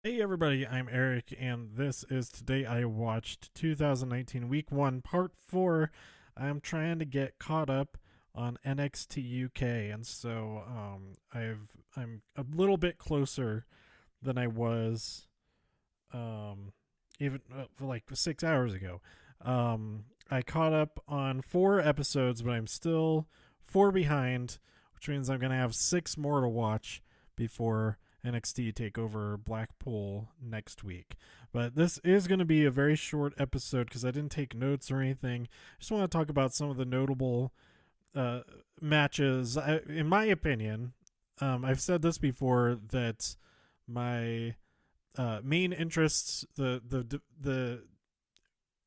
Hey everybody, I'm Eric, and this is Today I Watched 2019 Week 1, Part 4. I'm trying to get caught up on NXT UK, and so I'm a little bit closer than I was even like 6 hours ago. I caught up on 4 episodes, but I'm still 4 behind, which means I'm going to have 6 more to watch before NXT TakeOver Blackpool next week. But this is going to be a very short episode because I didn't take notes or anything. I just want to talk about some of the notable matches. In my opinion, I've said this before that my main interests, the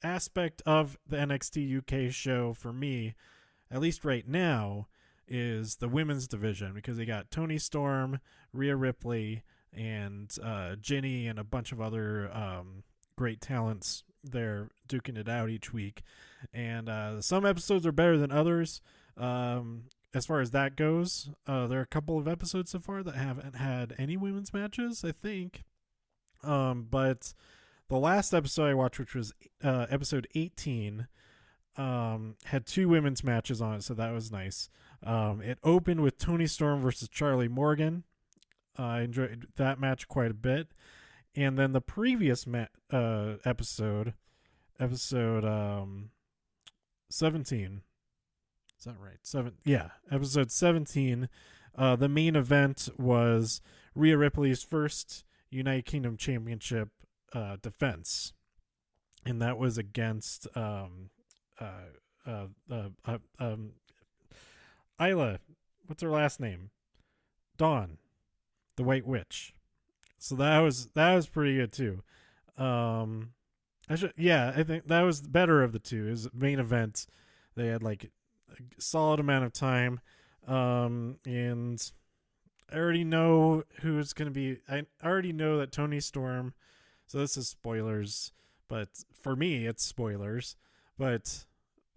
aspect of the NXT UK show for me, at least right now, is the women's division because they got Toni Storm, Rhea Ripley, and Jinny, and a bunch of other great talents there duking it out each week. And some episodes are better than others. As far as that goes, there are a couple of episodes so far that haven't had any women's matches, I think. But the last episode I watched, which was episode 18, had 2 women's matches on it, so that was nice. It opened with Toni Storm versus Charlie Morgan. I enjoyed that match quite a bit. And then the previous episode 17. Is that right? Episode 17. The main event was Rhea Ripley's first United Kingdom Championship defense, and that was against Isla. What's her last name? Dawn, the White Witch. So that was pretty good too. I think that was the better of the two. Is main event. They had like a solid amount of time, and I already know who's going to be. I already know that Toni Storm. So this is spoilers, but for me, it's spoilers. But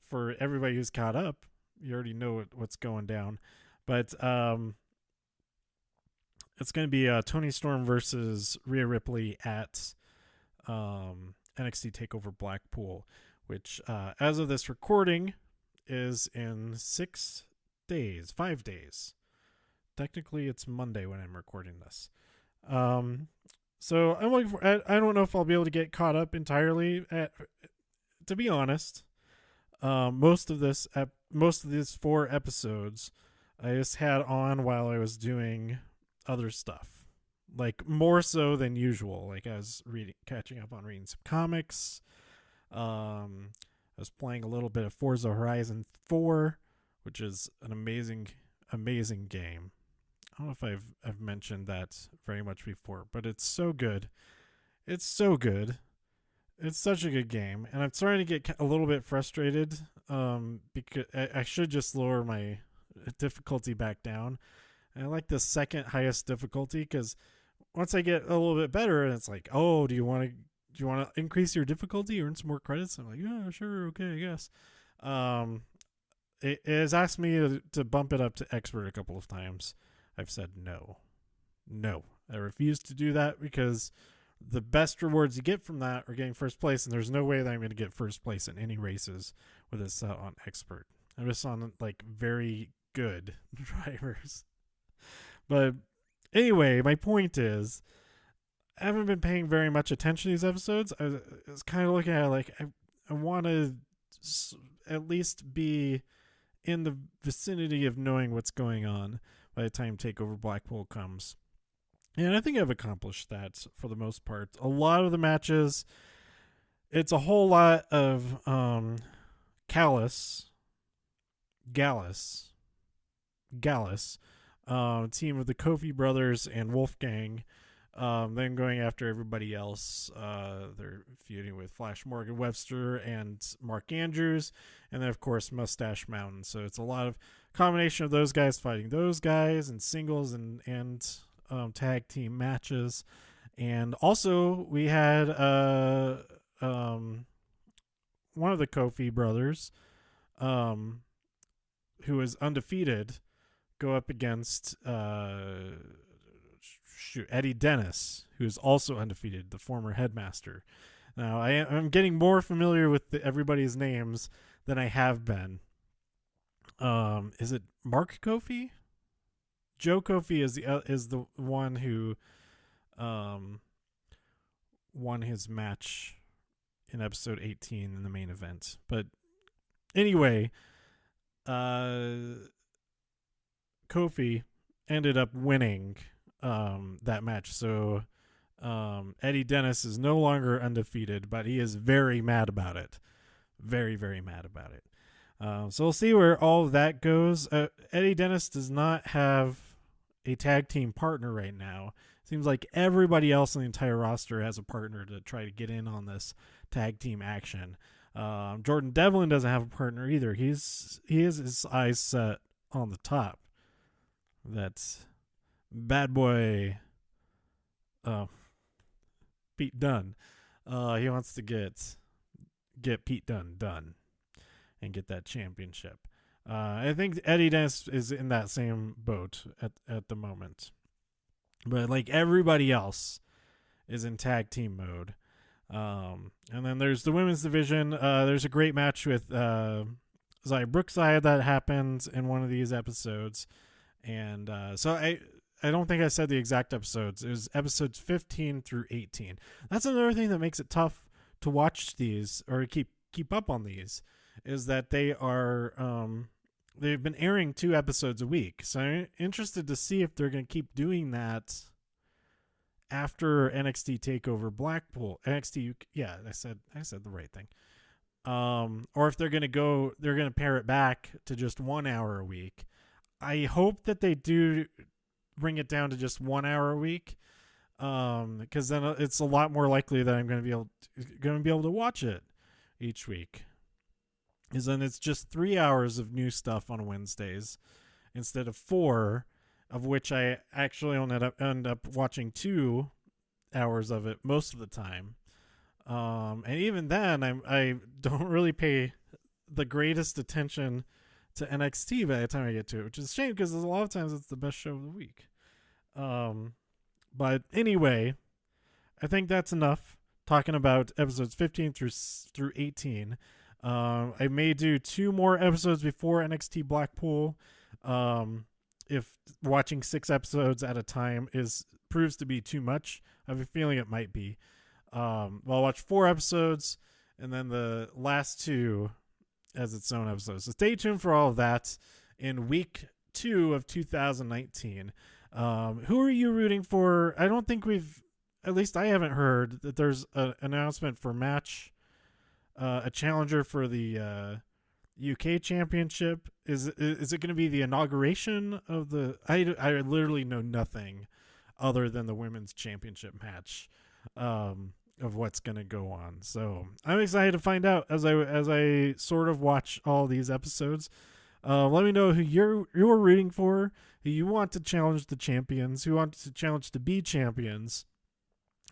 for everybody who's caught up, you already know what's going down. But it's going to be Toni Storm versus Rhea Ripley at NXT TakeOver Blackpool, which, as of this recording, is in 6 days, 5 days. Technically, it's Monday when I'm recording this. So I'm looking for. I don't know if I'll be able to get caught up entirely. To be honest, most of these 4 episodes, I just had on while I was doing other stuff, like more so than usual. Like I was catching up on reading some comics. I was playing a little bit of Forza Horizon 4, which is an amazing game. I don't know if I've mentioned that very much before, but it's so good. It's so good. It's such a good game, and I'm starting to get a little bit frustrated because I should just lower my difficulty back down. And I like the second highest difficulty because once I get a little bit better, and it's like, oh, do you want to increase your difficulty, earn some more credits? I'm like, yeah, sure, okay, I guess. It has asked me to bump it up to expert a couple of times. I've said no. I refuse to do that because the best rewards you get from that are getting first place, and there's no way that I'm going to get first place in any races with this on expert. I'm just on like very good drivers. But anyway, my point is, I haven't been paying very much attention to these episodes. I was kind of looking at it like I want to at least be in the vicinity of knowing what's going on by the time TakeOver Blackpool comes. And I think I've accomplished that for the most part. A lot of the matches, it's a whole lot of Gallus, team of the Kofi brothers and Wolfgang, then going after everybody else. They're feuding with Flash Morgan Webster and Mark Andrews, and then of course Mustache Mountain. So it's a lot of combination of those guys fighting those guys and singles and tag team matches. And also we had one of the Kofi brothers, who is undefeated, go up against Eddie Dennis, who is also undefeated, the former headmaster. Now, I'm getting more familiar with everybody's names than I have been. Is it Mark Kofi? Joe Kofi is the one who won his match in episode 18 in the main event. But anyway, Kofi ended up winning that match. So Eddie Dennis is no longer undefeated, but he is very mad about it. Very, very mad about it. So we'll see where all of that goes. Eddie Dennis does not have a tag team partner right now. Seems like everybody else in the entire roster has a partner to try to get in on this tag team action. Jordan Devlin doesn't have a partner either. He has his eyes set on the top. That's bad boy Pete Dunne. He wants to get Pete Dunne done and get that championship. I think Eddie Dennis is in that same boat at the moment. But like everybody else is in tag team mode. And then there's the women's division. There's a great match with Xia Brookside that happened in one of these episodes. And so I don't think I said the exact episodes. It was episodes 15 through 18. That's another thing that makes it tough to watch these or keep up on these, is that they are they've been airing 2 episodes a week. So I'm interested to see if they're going to keep doing that after NXT TakeOver Blackpool. NXT, yeah, I said the right thing. Or if they're going to pare it back to just 1 hour a week. I hope that they do bring it down to just 1 hour a week, because then it's a lot more likely that I'm going to be able to watch it each week. Is then it's just 3 hours of new stuff on Wednesdays instead of 4, of which I actually end up watching 2 hours of it most of the time. And even then, I don't really pay the greatest attention to NXT by the time I get to it, which is a shame because a lot of times it's the best show of the week. But anyway, I think that's enough talking about episodes 15 through 18. I may do 2 more episodes before NXT Blackpool. If watching 6 episodes at a time proves to be too much, I have a feeling it might be. I'll watch 4 episodes and then the last 2 as its own episode. So stay tuned for all of that in week 2 of 2019. Who are you rooting for? I don't think at least I haven't heard that there's an announcement for a challenger for the UK Championship. Is it going to be the inauguration of the? I literally know nothing other than the women's championship match of what's going to go on. So I'm excited to find out as I sort of watch all these episodes. Let me know who you're rooting for, who you want to challenge the champions, who want to challenge to be champions.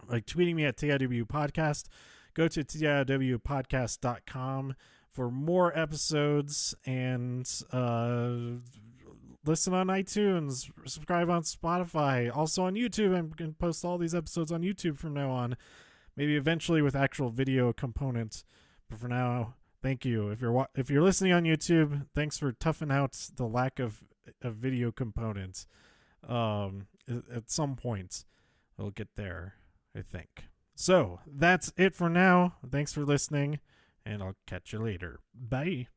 Like tweeting me at TIW Podcast. Go to TIWpodcast.com for more episodes and listen on iTunes, subscribe on Spotify, also on YouTube. I'm going to post all these episodes on YouTube from now on, maybe eventually with actual video components. But for now, thank you. If you're listening on YouTube, thanks for toughing out the lack of video components. At some point, it'll get there, I think. So that's it for now. Thanks for listening, and I'll catch you later. Bye.